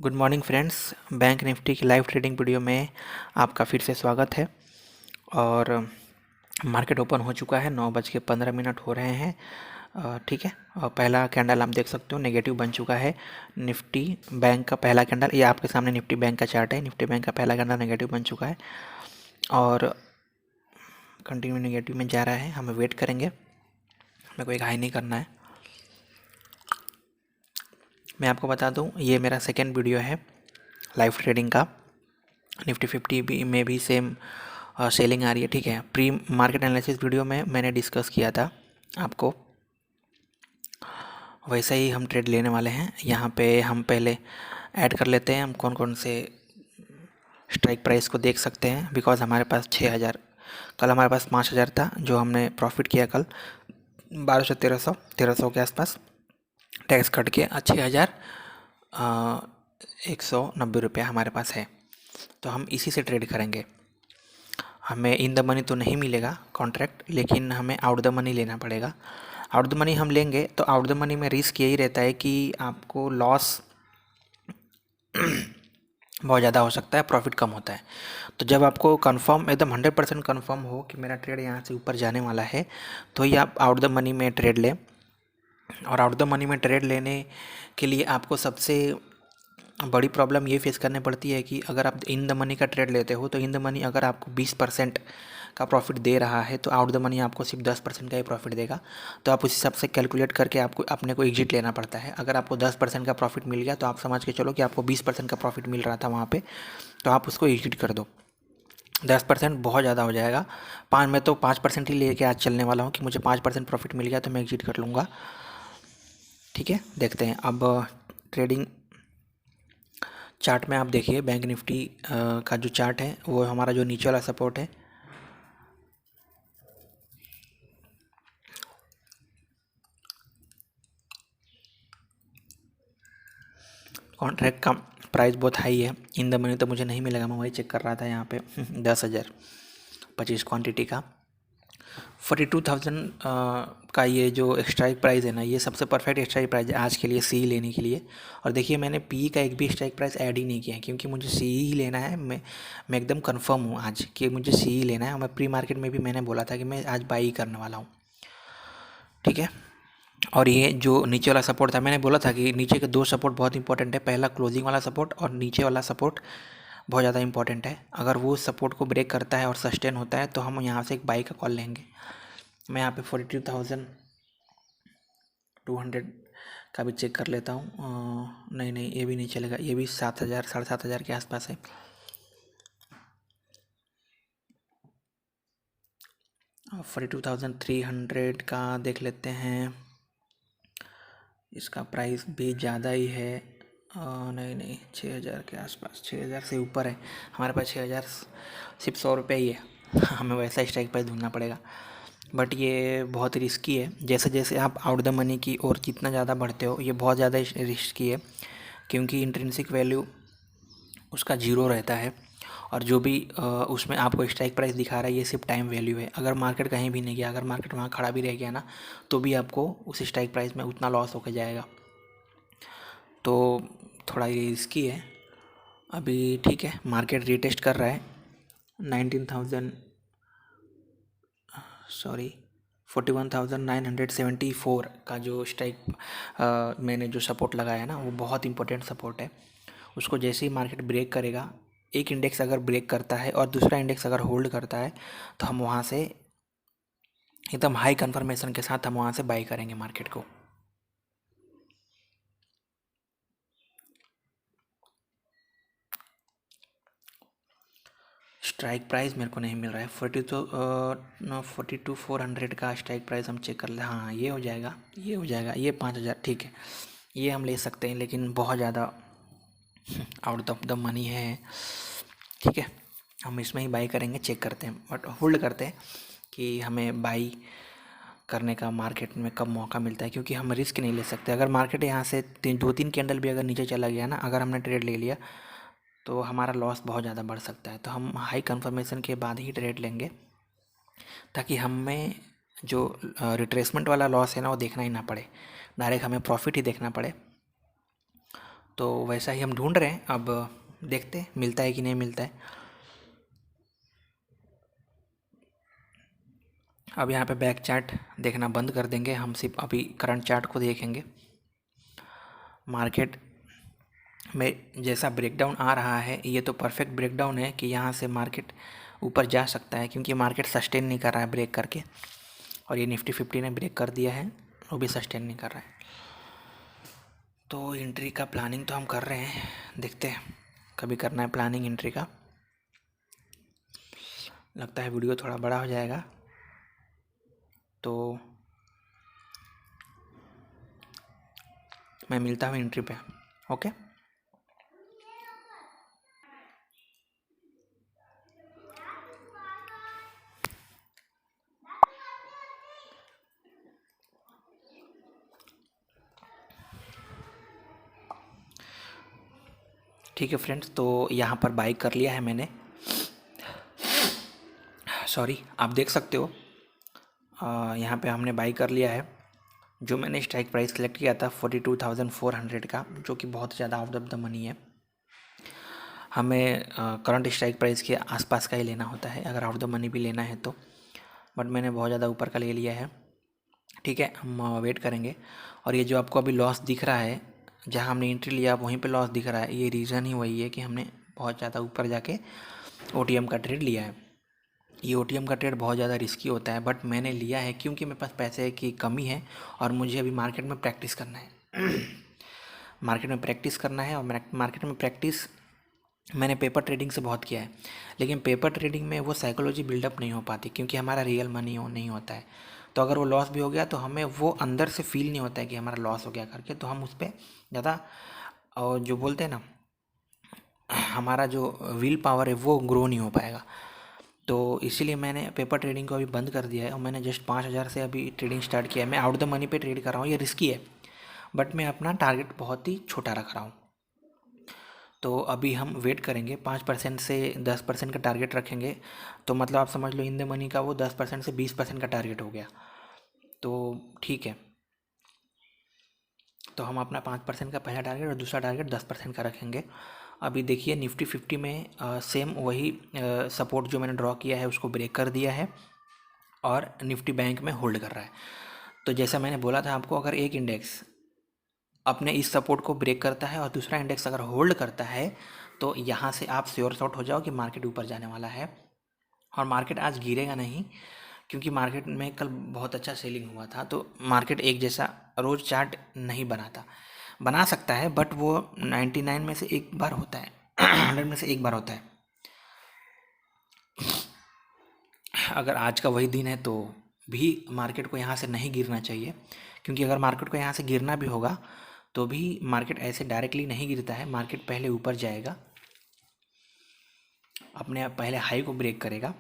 Good morning friends. Bank Nifty की live trading video में आपका फिर से स्वागत है। और मार्केट ओपन हो चुका है, 9:15 हो रहे हैं। ठीक है। और पहला कैंडल आप देख सकते हो नेगेटिव बन चुका है। निफ्टी बैंक का पहला कैंडल, ये आपके सामने निफ्टी बैंक का चार्ट है। निफ्टी बैंक का पहला कैंडल नेगेटिव बन चुका है और कंटिन्यू नेगेटिव में जा रहा है। हमें वेट करेंगे, हमें कोई हाई नहीं करना है। मैं आपको बता दूं, ये मेरा सेकेंड वीडियो है लाइव ट्रेडिंग का। निफ्टी 50 भी में भी सेम सेलिंग आ रही है। ठीक है। प्री मार्केट एनालिसिस वीडियो में मैंने डिस्कस किया था आपको, वैसा ही हम ट्रेड लेने वाले हैं। यहाँ पे हम पहले ऐड कर लेते हैं हम कौन कौन से स्ट्राइक प्राइस को देख सकते हैं। बिकॉज हमारे पास 6000, कल हमारे पास 5000 था जो हमने प्रॉफिट किया कल 1200 1300 के आसपास, टैक्स कट के 6000 190 रुपया हमारे पास है। तो हम इसी से ट्रेड करेंगे। हमें इन द मनी तो नहीं मिलेगा कॉन्ट्रैक्ट, लेकिन हमें आउट द मनी लेना पड़ेगा। आउट द मनी हम लेंगे तो आउट द मनी में रिस्क यही रहता है कि आपको लॉस बहुत ज़्यादा हो सकता है, प्रॉफिट कम होता है। तो जब आपको कंफर्म एकदम 100% कंफर्म हो कि मेरा ट्रेड यहाँ से ऊपर जाने वाला है, तो ही आप आउट द मनी में ट्रेड लें। और आउट द मनी में ट्रेड लेने के लिए आपको सबसे बड़ी प्रॉब्लम ये फेस करनी पड़ती है कि अगर आप इन द मनी का ट्रेड लेते हो तो इन द मनी अगर आपको 20% का प्रॉफिट दे रहा है तो आउट द मनी आपको सिर्फ 10% का ही प्रॉफिट देगा। तो आप उस हिसाब से कैलकुलेट करके आपको अपने को एग्जिट लेना पड़ता है। अगर आपको 10% का प्रॉफिट मिल गया तो आप समझ के चलो कि आपको 20% का प्रॉफिट मिल रहा था वहाँ पे, तो आप उसको एग्जिट कर दो। 10% बहुत ज़्यादा हो जाएगा। मैं तो 5% ही लेके आज चलने वाला हूँ कि मुझे 5% प्रॉफिट मिल गया तो मैं एग्जिट कर लूँगा। ठीक है, देखते हैं अब ट्रेडिंग चार्ट में। आप देखिए बैंक निफ्टी का जो चार्ट है वो हमारा जो नीचे वाला सपोर्ट है, कॉन्ट्रैक्ट का प्राइस बहुत हाई है। इन द मनी तो मुझे नहीं मिलेगा, मैं वही चेक कर रहा था यहाँ पे 10,000 25 क्वांटिटी का 42,000 का ये जो स्ट्राइक प्राइस है ना, ये सबसे परफेक्ट स्ट्राइक प्राइस है आज के लिए सी लेने के लिए। और देखिए मैंने पी का एक भी स्ट्राइक प्राइस ऐड ही नहीं किया है क्योंकि मुझे सी ही लेना है। मैं एकदम कंफर्म हूँ आज कि मुझे सी ही लेना है। और मैं प्री मार्केट में भी मैंने बोला था कि मैं आज बाई ही करने वाला हूँ। ठीक है। और ये जो नीचे वाला सपोर्ट था, मैंने बोला था कि नीचे के दो सपोर्ट बहुत इंपॉर्टेंट है। पहला क्लोजिंग वाला सपोर्ट और नीचे वाला सपोर्ट बहुत ज़्यादा इंपॉर्टेंट है। अगर वो सपोर्ट को ब्रेक करता है और सस्टेन होता है तो हम यहाँ से एक बाई का कॉल लेंगे। मैं यहाँ पे 42,200 का भी चेक कर लेता हूँ। नहीं नहीं, ये भी नहीं चलेगा, ये भी 7,000 7,500 के आसपास है। और 42,300 का देख लेते हैं, इसका प्राइस भी ज़्यादा ही है। नहीं नहीं, 6,000 के आसपास, 6,000 से ऊपर है। हमारे पास 6,000 सिर्फ 100 रुपये ही है हमें वैसा स्ट्राइक प्राइस ढूंढना पड़ेगा। बट ये बहुत रिस्की है। जैसे जैसे आप आउट द मनी की ओर जितना ज़्यादा बढ़ते हो, ये बहुत ज़्यादा रिस्की है क्योंकि इंट्रिंसिक वैल्यू उसका जीरो रहता है। और जो भी उसमें आपको स्ट्राइक प्राइस दिखा रहा है ये सिर्फ टाइम वैल्यू है। अगर मार्केट कहीं भी नहीं गया, अगर मार्केट वहाँ खड़ा भी रह गया ना, तो भी आपको उस स्ट्राइक प्राइस में उतना लॉस होकर जाएगा। तो थोड़ा ये रिस्की है अभी। ठीक है, मार्केट रीटेस्ट कर रहा है 19,000, सॉरी 41,974 का जो स्ट्राइक मैंने जो सपोर्ट लगाया ना, वो बहुत इंपॉर्टेंट सपोर्ट है। उसको जैसे ही मार्केट ब्रेक करेगा, एक इंडेक्स अगर ब्रेक करता है और दूसरा इंडेक्स अगर होल्ड करता है, तो हम वहाँ से एकदम हाई कन्फर्मेशन के साथ हम वहाँ से बाई करेंगे मार्केट को। स्ट्राइक प्राइस मेरे को नहीं मिल रहा है। 42,400 का स्ट्राइक प्राइस हम चेक कर ले। हाँ, ये हो जाएगा, ये हो जाएगा, ये 5,000 ठीक है, ये हम ले सकते हैं। लेकिन बहुत ज़्यादा आउट ऑफ द मनी है। ठीक है, हम इसमें ही बाई करेंगे, चेक करते हैं बट होल्ड करते हैं कि हमें बाई करने का मार्केट में कब मौका मिलता है, क्योंकि हम रिस्क नहीं ले सकते। अगर मार्केट यहाँ से 2-3 कैंडल भी अगर नीचे चला गया ना, अगर हमने ट्रेड ले लिया तो हमारा लॉस बहुत ज़्यादा बढ़ सकता है। तो हम हाई कंफर्मेशन के बाद ही ट्रेड लेंगे ताकि हमें जो रिट्रेसमेंट वाला लॉस है ना वो देखना ही ना पड़े, डायरेक्ट हमें प्रॉफिट ही देखना पड़े। तो वैसा ही हम ढूंढ रहे हैं, अब देखते हैं मिलता है कि नहीं मिलता है। अब यहाँ पे बैक चार्ट देखना बंद कर देंगे, हम सिर्फ अभी करंट चार्ट को देखेंगे। मार्केट में जैसा ब्रेकडाउन आ रहा है, ये तो परफेक्ट ब्रेकडाउन है कि यहाँ से मार्केट ऊपर जा सकता है, क्योंकि मार्केट सस्टेन नहीं कर रहा है ब्रेक करके, और ये निफ्टी 50 ने ब्रेक कर दिया है, वो भी सस्टेन नहीं कर रहा है। तो एंट्री का प्लानिंग तो हम कर रहे हैं, देखते हैं कभी करना है प्लानिंग एंट्री का। लगता है वीडियो थोड़ा बड़ा हो जाएगा, तो मैं मिलता हूँ एंट्री पे। ओके, ठीक है फ्रेंड्स, तो यहाँ पर बाई कर लिया है मैंने। सॉरी, आप देख सकते हो यहाँ पे हमने बाई कर लिया है। जो मैंने स्ट्राइक प्राइस सेलेक्ट किया था 42,400 का, जो कि बहुत ज़्यादा आउट ऑफ द मनी है। हमें करंट स्ट्राइक प्राइस के आसपास का ही लेना होता है अगर आउट द मनी भी लेना है तो, बट मैंने बहुत ज़्यादा ऊपर का ले लिया है। ठीक है, हम वेट करेंगे। और ये जो आपको अभी लॉस दिख रहा है, जहाँ हमने एंट्री लिया वहीं पे लॉस दिख रहा है, ये रीज़न ही वही है कि हमने बहुत ज़्यादा ऊपर जाके OTM का ट्रेड लिया है। ये OTM का ट्रेड बहुत ज़्यादा रिस्की होता है, बट मैंने लिया है क्योंकि मेरे पास पैसे की कमी है और मुझे अभी मार्केट में प्रैक्टिस करना है। मार्केट में प्रैक्टिस करना है, और मार्केट में प्रैक्टिस मैंने पेपर ट्रेडिंग से बहुत किया है, लेकिन पेपर ट्रेडिंग में वो साइकोलॉजी बिल्डअप नहीं हो पाती, क्योंकि हमारा रियल मनी नहीं होता है। तो अगर वो लॉस भी हो गया तो हमें वो अंदर से फील नहीं होता है कि हमारा लॉस हो गया करके, तो हम उस पर ज़्यादा, और जो बोलते हैं ना, हमारा जो विल पावर है वो ग्रो नहीं हो पाएगा। तो इसीलिए मैंने पेपर ट्रेडिंग को अभी बंद कर दिया है, और मैंने जस्ट 5,000 से अभी ट्रेडिंग स्टार्ट किया है। मैं आउट द मनी पे ट्रेड कर रहा हूँ, ये रिस्की है, बट मैं अपना टारगेट बहुत ही छोटा रख रहा हूँ। तो अभी हम वेट करेंगे, 5% से 10% का टारगेट रखेंगे, तो मतलब आप समझ लो इन द मनी का वो 10% से 20% का टारगेट हो गया। तो ठीक है, तो हम अपना 5% का पहला टारगेट और दूसरा टारगेट 10% का रखेंगे। अभी देखिए निफ्टी 50 में सेम वही सपोर्ट जो मैंने ड्रॉ किया है उसको ब्रेक कर दिया है, और निफ्टी बैंक में होल्ड कर रहा है। तो जैसा मैंने बोला था आपको, अगर एक इंडेक्स अपने इस सपोर्ट को ब्रेक करता है और दूसरा इंडेक्स अगर होल्ड करता है, तो यहाँ से आप श्योर शॉट हो जाओ कि मार्केट ऊपर जाने वाला है। और मार्केट आज गिरेगा नहीं, क्योंकि मार्केट में कल बहुत अच्छा सेलिंग हुआ था। तो मार्केट एक जैसा रोज़ चार्ट नहीं बनाता, बना सकता है, बट वो 99 में से एक बार होता है, 100 में से एक बार होता है। अगर आज का वही दिन है तो भी मार्केट को यहाँ से नहीं गिरना चाहिए, क्योंकि अगर मार्केट को यहाँ से गिरना भी होगा तो भी मार्केट ऐसे डायरेक्टली नहीं गिरता है। मार्केट पहले ऊपर जाएगा, अपने पहले हाई को ब्रेक करेगा,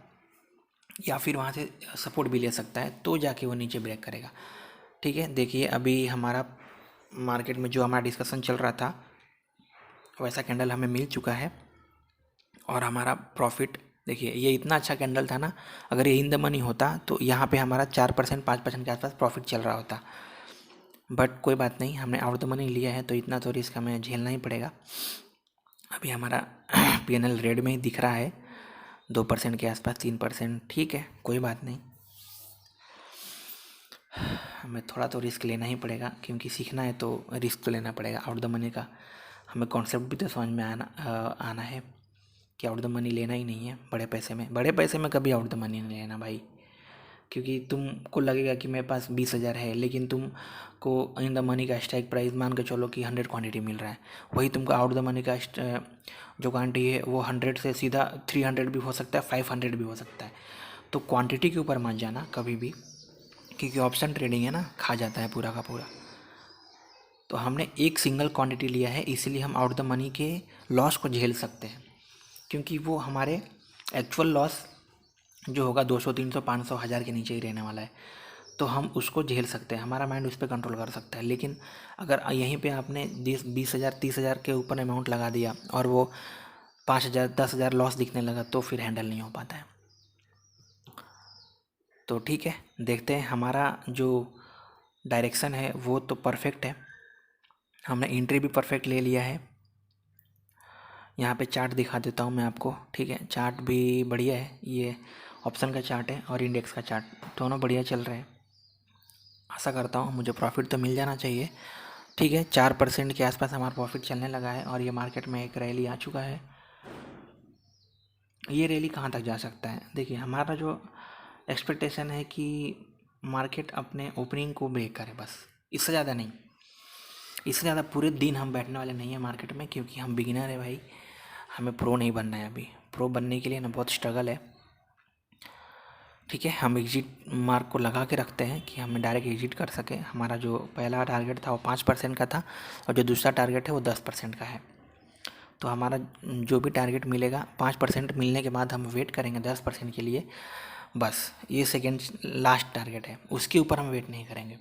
या फिर वहाँ से सपोर्ट भी ले सकता है, तो जाके वो नीचे ब्रेक करेगा। ठीक है, देखिए अभी हमारा मार्केट में जो हमारा डिस्कशन चल रहा था वैसा कैंडल हमें मिल चुका है, और हमारा प्रॉफिट देखिए, ये इतना अच्छा कैंडल था ना, अगर ये इन द मनी होता तो यहाँ पे हमारा 4% 5% के आसपास प्रॉफिट चल रहा होता। बट कोई बात नहीं, हमने आउट द मनी लिया है तो इतना तो रिस्क हमें झेलना ही पड़ेगा। अभी हमारा PNL रेड में ही दिख रहा है, 2% के आसपास, 3%। ठीक है, कोई बात नहीं, हमें थोड़ा तो रिस्क लेना ही पड़ेगा, क्योंकि सीखना है तो रिस्क तो लेना पड़ेगा। आउट द मनी का हमें कॉन्सेप्ट भी तो समझ में आना है कि आउट द मनी लेना ही नहीं है। बड़े पैसे में कभी आउट द मनी नहीं लेना भाई, क्योंकि तुमको लगेगा कि मेरे पास 20,000 है, लेकिन तुमको इन द मनी का स्ट्राइक प्राइस मान के चलो कि 100 क्वांटिटी मिल रहा है, वही तुमको आउट द मनी का जो क्वांटिटी है वो 100 से सीधा 300 भी हो सकता है, 500 भी हो सकता है। तो क्वांटिटी के ऊपर मत जाना कभी भी, क्योंकि ऑप्शन ट्रेडिंग है ना, खा जाता है पूरा का पूरा। तो हमने एक सिंगल क्वांटिटी लिया है, इसीलिए हम आउट द मनी के लॉस को झेल सकते हैं, क्योंकि वो हमारे एक्चुअल लॉस जो होगा 200 300 500 हज़ार के नीचे ही रहने वाला है, तो हम उसको झेल सकते हैं, हमारा माइंड उस पर कंट्रोल कर सकता है। लेकिन अगर यहीं पे आपने 20,000 30,000 के ऊपर अमाउंट लगा दिया और वो 5,000 10,000 लॉस दिखने लगा, तो फिर हैंडल नहीं हो पाता है। तो ठीक है, देखते हैं, हमारा जो डायरेक्शन है वो तो परफेक्ट है, हमने एंट्री भी परफेक्ट ले लिया है, यहाँ पे चार्ट दिखा देता हूँ मैं आपको, ठीक है। चार्ट भी बढ़िया है, ये ऑप्शन का चार्ट है और इंडेक्स का चार्ट, दोनों बढ़िया चल रहे हैं। आशा करता हूँ मुझे प्रॉफिट तो मिल जाना चाहिए, ठीक है। 4% के आसपास हमारा प्रॉफिट चलने लगा है और ये मार्केट में एक रैली आ चुका है। ये रैली कहाँ तक जा सकता है, देखिए हमारा जो एक्सपेक्टेशन है कि मार्केट अपने ओपनिंग को ब्रेक करे, बस इससे ज़्यादा नहीं। इससे ज़्यादा पूरे दिन हम बैठने वाले नहीं हैं मार्केट में, क्योंकि हम बिगिनर है भाई, हमें प्रो नहीं बनना है अभी। प्रो बनने के लिए ना बहुत स्ट्रगल है, ठीक है। हम एग्जिट मार्क को लगा के रखते हैं कि हमें डायरेक्ट एग्जिट कर सके। हमारा जो पहला टारगेट था वो 5% का था और जो दूसरा टारगेट है वो 10% का है। तो हमारा जो भी टारगेट मिलेगा 5% मिलने के बाद हम वेट करेंगे 10% के लिए, बस ये सेकेंड लास्ट टारगेट है, उसके ऊपर हम वेट नहीं करेंगे।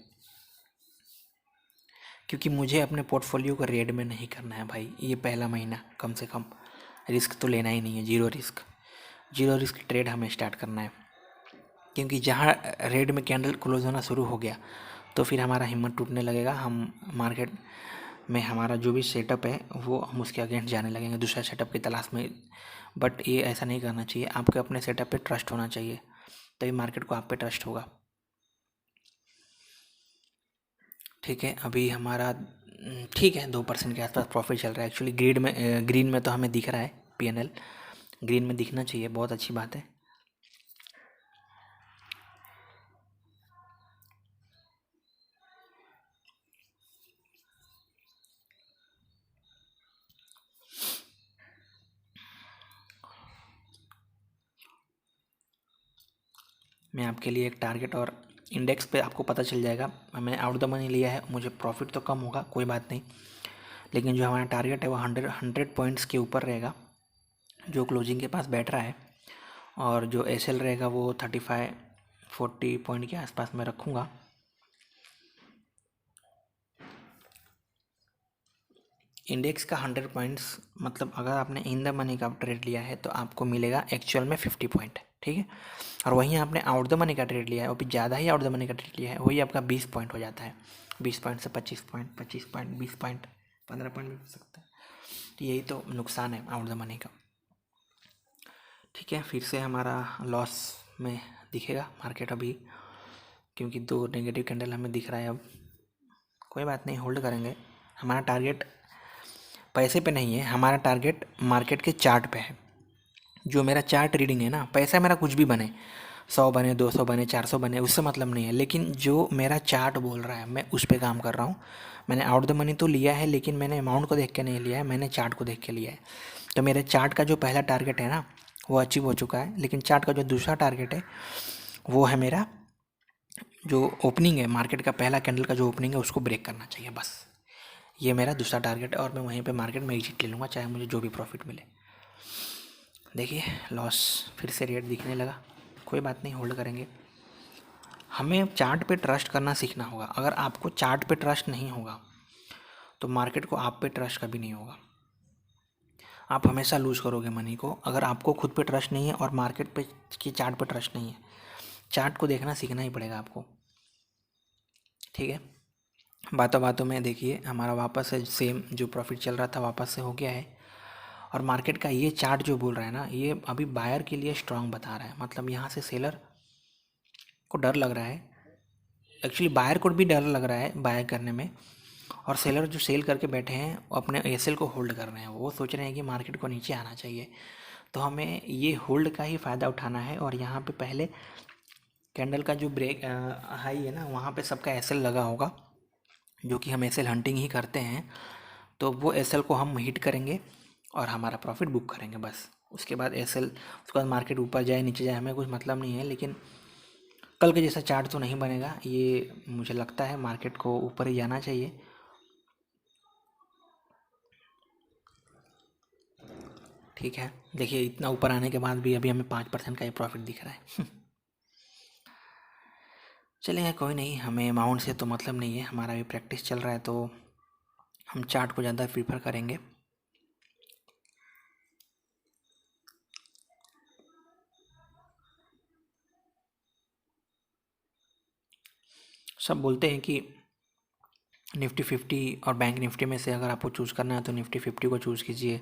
क्योंकि मुझे अपने पोर्टफोलियो को रेड में नहीं करना है भाई, ये पहला महीना कम से कम रिस्क तो लेना ही नहीं है। जीरो रिस्क ट्रेड हमें स्टार्ट करना है, क्योंकि जहाँ रेड में कैंडल क्लोज होना शुरू हो गया तो फिर हमारा हिम्मत टूटने लगेगा। हम मार्केट में हमारा जो भी सेटअप है वो हम उसके अगेंस्ट जाने लगेंगे, दूसरा सेटअप की तलाश में। बट ये ऐसा नहीं करना चाहिए, आपको अपने सेटअप पे ट्रस्ट होना चाहिए, तभी मार्केट को आप पे ट्रस्ट होगा, ठीक है। अभी हमारा ठीक है 2% के आसपास प्रॉफिट चल रहा है। एक्चुअली ग्रीन में तो हमें दिख रहा है, पीएनएल ग्रीन में दिखना चाहिए, बहुत अच्छी बात है। मैं आपके लिए एक टारगेट और इंडेक्स पे आपको पता चल जाएगा। मैंने आउट द मनी लिया है, मुझे प्रॉफिट तो कम होगा, कोई बात नहीं, लेकिन जो हमारा टारगेट है वो 100 पॉइंट्स के ऊपर रहेगा, जो क्लोजिंग के पास बैठ रहा है। और जो एसएल रहेगा वो 35-40 पॉइंट के आसपास मैं रखूँगा। इंडेक्स का 100 पॉइंट्स मतलब अगर आपने इन द मनी का ट्रेड लिया है तो आपको मिलेगा एक्चुअल में 50 पॉइंट, ठीक है। और वहीं आपने आउट द मनी का ट्रेड लिया है, और भी ज़्यादा ही आउट द मनी का ट्रेड लिया है, वही आपका 20 पॉइंट हो जाता है। 20 पॉइंट से 25 पॉइंट, 25 पॉइंट, 20 पॉइंट, 15 पॉइंट भी हो सकता है। तो यही तो नुकसान है आउट द मनी का, ठीक है। फिर से हमारा लॉस में दिखेगा मार्केट अभी, क्योंकि 2 नेगेटिव कैंडल हमें दिख रहा है अब। कोई बात नहीं, होल्ड करेंगे। हमारा टारगेट पैसे पे नहीं है, हमारा टारगेट मार्केट के चार्ट पे है। जो मेरा चार्ट रीडिंग है ना, पैसा मेरा कुछ भी बने, 100 बने, 200 बने, 400 बने, उससे मतलब नहीं है। लेकिन जो मेरा चार्ट बोल रहा है मैं उस पर काम कर रहा हूँ। मैंने आउट द मनी तो लिया है, लेकिन मैंने अमाउंट को देख के नहीं लिया है, मैंने चार्ट को देख के लिया है। तो मेरे चार्ट का जो पहला टारगेट है ना वो अचीव हो चुका है, लेकिन चार्ट का जो दूसरा टारगेट है वो है मेरा जो ओपनिंग है, मार्केट का पहला कैंडल का जो ओपनिंग है उसको ब्रेक करना चाहिए, बस ये मेरा दूसरा टारगेट है। और मैं वहीं पे मार्केट में एग्जिट ले लूँगा, चाहे मुझे जो भी प्रॉफिट मिले। देखिए लॉस फिर से रेट दिखने लगा, कोई बात नहीं, होल्ड करेंगे। हमें चार्ट पे ट्रस्ट करना सीखना होगा। अगर आपको चार्ट पे ट्रस्ट नहीं होगा तो मार्केट को आप पे ट्रस्ट कभी नहीं होगा, आप हमेशा लूज़ करोगे मनी को। अगर आपको खुद पे ट्रस्ट नहीं है और मार्केट पे की चार्ट पे ट्रस्ट नहीं है, चार्ट को देखना सीखना ही पड़ेगा आपको, ठीक है। बातों बातों में देखिए हमारा वापस से सेम जो प्रॉफिट चल रहा था वापस से हो गया है। और मार्केट का ये चार्ट जो बोल रहा है ना, ये अभी बायर के लिए स्ट्रांग बता रहा है, मतलब यहाँ से सेलर को डर लग रहा है। एक्चुअली बायर को भी डर लग रहा है बाय करने में, और सेलर जो सेल करके बैठे हैं वो अपने एसएल को होल्ड कर रहे हैं, वो सोच रहे हैं कि मार्केट को नीचे आना चाहिए। तो हमें ये होल्ड का ही फ़ायदा उठाना है। और यहाँ पे पहले कैंडल का जो ब्रेक हाई है ना, वहाँ पे सबका एसएल लगा होगा, जो कि हम एसएल हंटिंग ही करते हैं। तो वो एसएल को हम हिट करेंगे और हमारा प्रॉफिट बुक करेंगे, बस। उसके बाद एसएल, उसके बाद मार्केट ऊपर जाए नीचे जाए हमें कुछ मतलब नहीं है, लेकिन कल के जैसा चार्ट तो नहीं बनेगा। ये मुझे लगता है मार्केट को ऊपर ही जाना चाहिए, ठीक है। देखिए इतना ऊपर आने के बाद भी अभी हमें 5% का ही प्रॉफिट दिख रहा है। चलिए कोई नहीं, हमें अमाउंट से तो मतलब नहीं है, हमारा भी प्रैक्टिस चल रहा है, तो हम चार्ट को ज़्यादा प्रीफर करेंगे। सब बोलते हैं कि निफ्टी 50 और बैंक निफ्टी में से अगर आपको चूज़ करना है तो निफ्टी 50 को चूज़ कीजिए,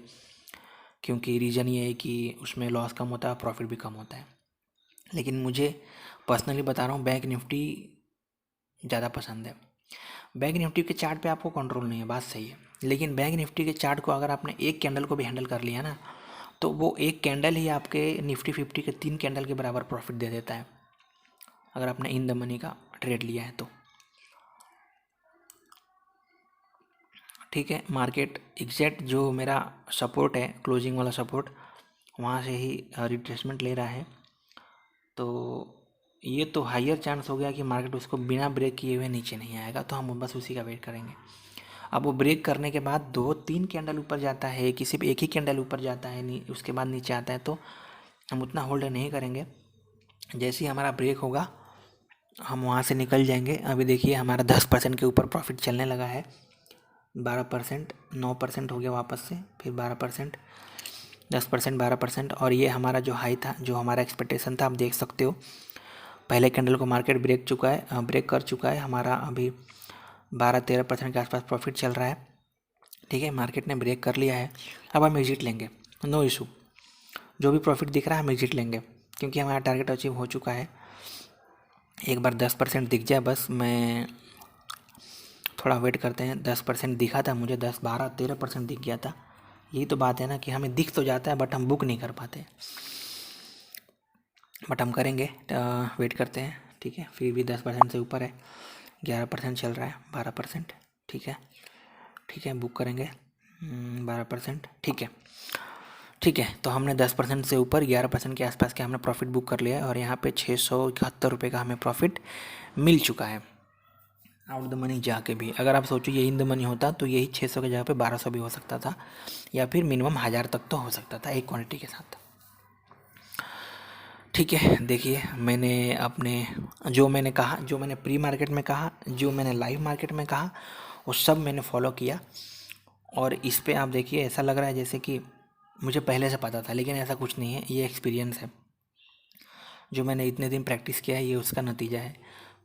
क्योंकि रीज़न ये है कि उसमें लॉस कम होता है, प्रॉफिट भी कम होता है। लेकिन मुझे पर्सनली बता रहा हूँ, बैंक निफ्टी ज़्यादा पसंद है। बैंक निफ्टी के चार्ट पे आपको कंट्रोल नहीं है, बात सही है, लेकिन बैंक निफ्टी के चार्ट को अगर आपने एक कैंडल को भी हैंडल कर लिया ना, तो वो एक कैंडल ही आपके निफ्टी 50 के 3 कैंडल के बराबर प्रॉफिट दे देता है, अगर आपने इन द मनी का ट्रेड लिया है तो। ठीक है, मार्केट एग्जैक्ट जो मेरा सपोर्ट है, क्लोजिंग वाला सपोर्ट, वहाँ से ही रिट्रेसमेंट ले रहा है। तो ये तो हायर चांस हो गया कि मार्केट उसको बिना ब्रेक किए हुए नीचे नहीं आएगा, तो हम बस उसी का वेट करेंगे। अब वो ब्रेक करने के बाद 2-3 कैंडल ऊपर जाता है, किसी भी एक ही कैंडल ऊपर जाता है, उसके बाद नीचे आता है, तो हम उतना होल्ड नहीं करेंगे। जैसे ही हमारा ब्रेक होगा हम वहाँ से निकल जाएंगे। अभी देखिए हमारा 10% के ऊपर प्रॉफिट चलने लगा है, 12%, 9% हो गया वापस से, फिर 12%, 10%, 12%, और ये हमारा जो हाई था, जो हमारा एक्सपेक्टेशन था, आप देख सकते हो पहले कैंडल को मार्केट ब्रेक कर चुका है। हमारा अभी 12-13% के आसपास प्रॉफिट चल रहा है। ठीक है, मार्केट ने ब्रेक कर लिया है, अब हम एग्जिट लेंगे, नो इशू। जो भी प्रॉफिट दिख रहा है हम एग्जिट लेंगे, क्योंकि हमारा टारगेट अचीव हो चुका है। एक बार 10% दिख जाए बस, मैं थोड़ा वेट करते हैं। 10% दिखा था मुझे, 10, 12, 13% दिख गया था। यही तो बात है ना कि हमें दिख तो जाता है बट हम बुक नहीं कर पाते, बट हम करेंगे, वेट करते हैं। ठीक है, फिर भी 10% से ऊपर है, 11% चल रहा है, 12%। ठीक है, ठीक है, बुक करेंगे 12%। ठीक है, ठीक है, तो हमने 10% से ऊपर 11% के आसपास के हमने प्रॉफिट बुक कर लिया है, और यहाँ पे 671 रुपये का हमें प्रॉफिट मिल चुका है आउट द मनी जाके भी। अगर आप सोचो ये इन द मनी होता तो यही 600 के जगह पे 1200 भी हो सकता था, या फिर मिनिमम 1000 तक तो हो सकता था एक क्वांटिटी के साथ। ठीक है, देखिए मैंने अपने जो मैंने कहा, जो मैंने प्री मार्केट में कहा, जो मैंने लाइव मार्केट में कहा, वो सब मैंने फॉलो किया। और इस पे आप देखिए ऐसा लग रहा है जैसे कि मुझे पहले से पता था, लेकिन ऐसा कुछ नहीं है, ये एक्सपीरियंस है। जो मैंने इतने दिन प्रैक्टिस किया है ये उसका नतीजा है।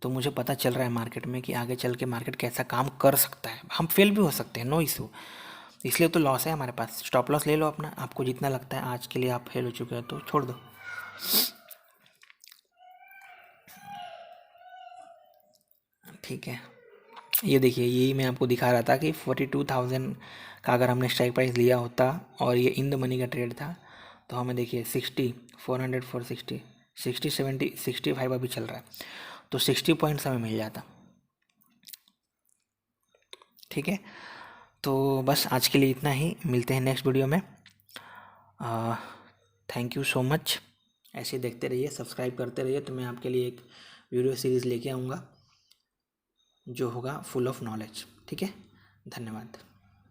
तो मुझे पता चल रहा है मार्केट में कि आगे चल के मार्केट कैसा काम कर सकता है। हम फेल भी हो सकते हैं, नो इशू, इसलिए तो लॉस है हमारे पास। स्टॉप लॉस ले लो अपना, आपको जितना लगता है आज के लिए आप फेल हो चुके हो तो छोड़ दो। ठीक है, ये देखिए यही मैं आपको दिखा रहा था कि 42,000 का अगर हमने स्ट्राइक प्राइस लिया होता और ये इन द मनी का ट्रेड था, तो हमें देखिए 60, 400, 460, 60, 70, 65 अभी चल रहा है, तो 60 पॉइंट्स हमें मिल जाता। ठीक है, तो बस आज के लिए इतना ही, मिलते हैं नेक्स्ट वीडियो में। Thank you so much. ऐसे देखते रहिए, सब्सक्राइब करते रहिए, तो मैं आपके लिए एक वीडियो सीरीज़ लेके आऊँगा जो होगा फुल ऑफ नॉलेज। ठीक है, धन्यवाद।